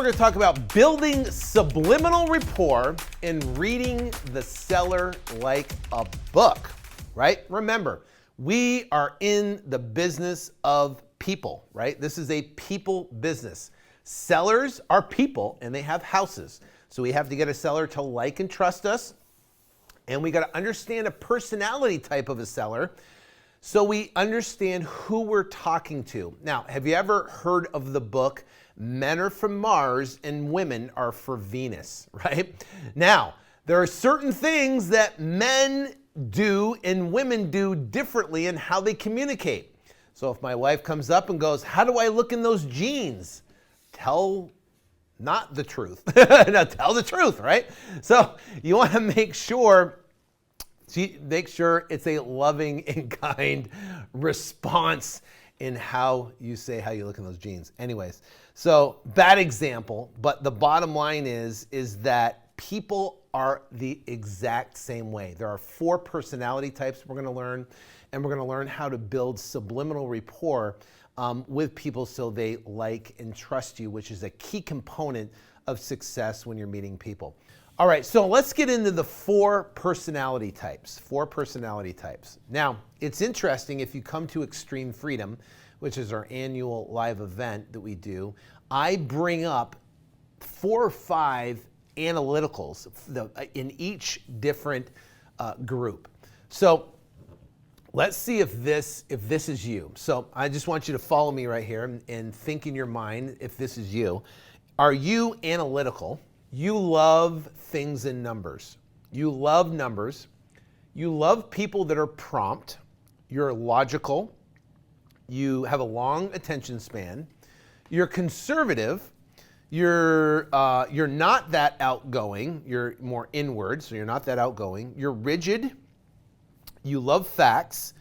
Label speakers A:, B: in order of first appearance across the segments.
A: we're going to talk about building subliminal rapport and reading the seller like a book, right? Remember, we are in the business of people, right? This is a people business. Sellers are people and they have houses. So we have to get a seller to like and trust us. And we got to understand a personality type of a seller so we understand who we're talking to. Now, have you ever heard of the book, Men Are From Mars and Women Are For Venus, right? Now, there are certain things that men do and women do differently in how they communicate. So if my wife comes up and goes, "How do I look in those jeans?" Tell not the truth. No, tell the truth, right? So you want to make sure it's a loving and kind response in how you say how you look in those jeans. Anyways, so bad example, but the bottom line is that people are the exact same way. There are 4 personality types we're going to learn, and we're going to learn how to build subliminal rapport with people so they like and trust you, which is a key component of success when you're meeting people. All right, so let's get into the 4 personality types. 4 personality types. Now, it's interesting if you come to Extreme Freedom, which is our annual live event that we do, I bring up 4 or 5 analyticals in each different group. So let's see if this is you. So I just want you to follow me right here and think in your mind if this is you. Are you analytical? You love things in numbers. You love numbers. You love people that are prompt. You're logical. You have a long attention span. You're conservative. You're not that outgoing. You're more inward, so you're not that outgoing. You're rigid. You love facts.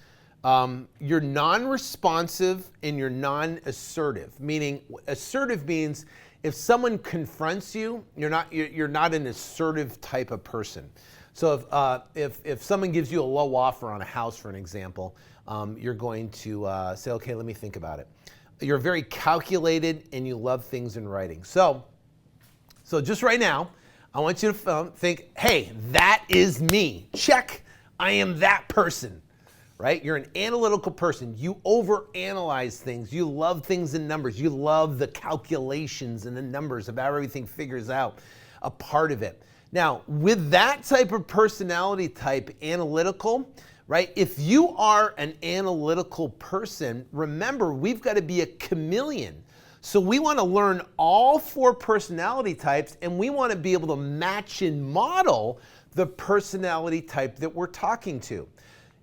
A: You're non-responsive and you're non-assertive. Meaning, assertive means if someone confronts you, you're not an assertive type of person. So if someone gives you a low offer on a house, for an example, you're going to say, "Okay, let me think about it." You're very calculated and you love things in writing. So just right now, I want you to think, "Hey, that is me. Check. I am that person." Right? You're an analytical person. You overanalyze things. You love things in numbers. You love the calculations and the numbers of how everything figures out a part of it. Now, with that type of personality type, analytical, right? If you are an analytical person, remember, we've got to be a chameleon. So we want to learn all 4 personality types, and we want to be able to match and model the personality type that we're talking to.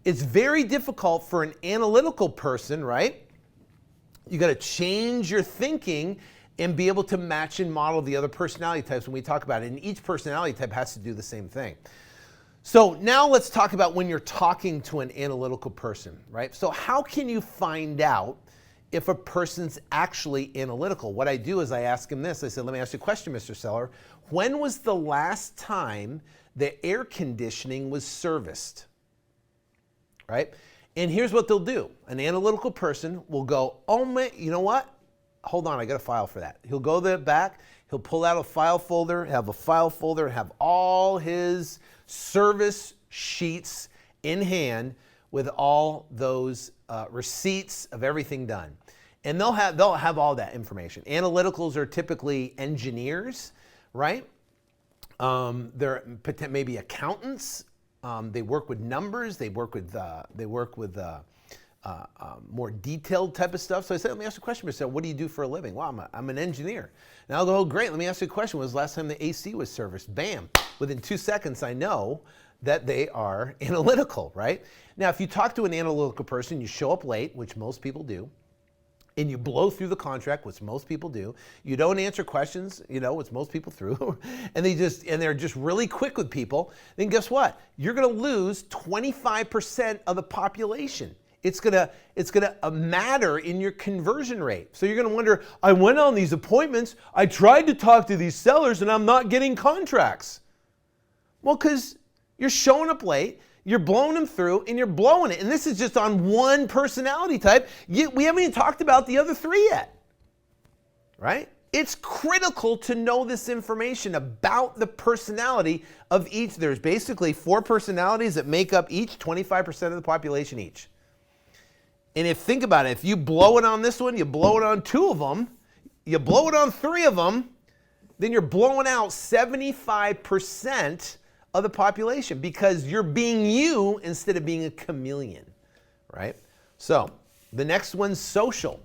A: It's very difficult for an analytical person, right? You got to change your thinking and be able to match and model the other personality types when we talk about it. And each personality type has to do the same thing. So now let's talk about when you're talking to an analytical person, right? So how can you find out if a person's actually analytical? What I do is I ask him this. I said, "Let me ask you a question, Mr. Seller. When was the last time the air conditioning was serviced?" Right? And here's what they'll do. An analytical person will go, "Oh my, you know what? Hold on, I got a file for that." He'll go to the back, he'll pull out a file folder, have all his service sheets in hand with all those receipts of everything done. And they'll have all that information. Analyticals are typically engineers, right? They're maybe accountants. They work with numbers. They work with more detailed type of stuff. So I said, "Let me ask you a question, Mr. What do you do for a living?" "Well, I'm an engineer." Now I'll go, "Oh, great. Let me ask you a question. When was the last time the AC was serviced?" Bam. Within 2 seconds, I know that they are analytical, right? Now, if you talk to an analytical person, you show up late, which most people do, and you blow through the contract, which most people do. You don't answer questions, which most people do, and they're just really quick with people. Then guess what? You're going to lose 25% of the population. It's gonna matter in your conversion rate. So you're gonna wonder, "I went on these appointments, I tried to talk to these sellers, and I'm not getting contracts." Well, because you're showing up late, you're blowing them through, and you're blowing it. And this is just on one personality type. We haven't even talked about the other 3 yet, right? It's critical to know this information about the personality of each. There's basically 4 personalities that make up each 25% of the population each. And if think about it, if you blow it on this one, you blow it on 2 of them, you blow it on 3 of them, then you're blowing out 75% of the population because you're being you instead of being a chameleon, right? So the next one's social.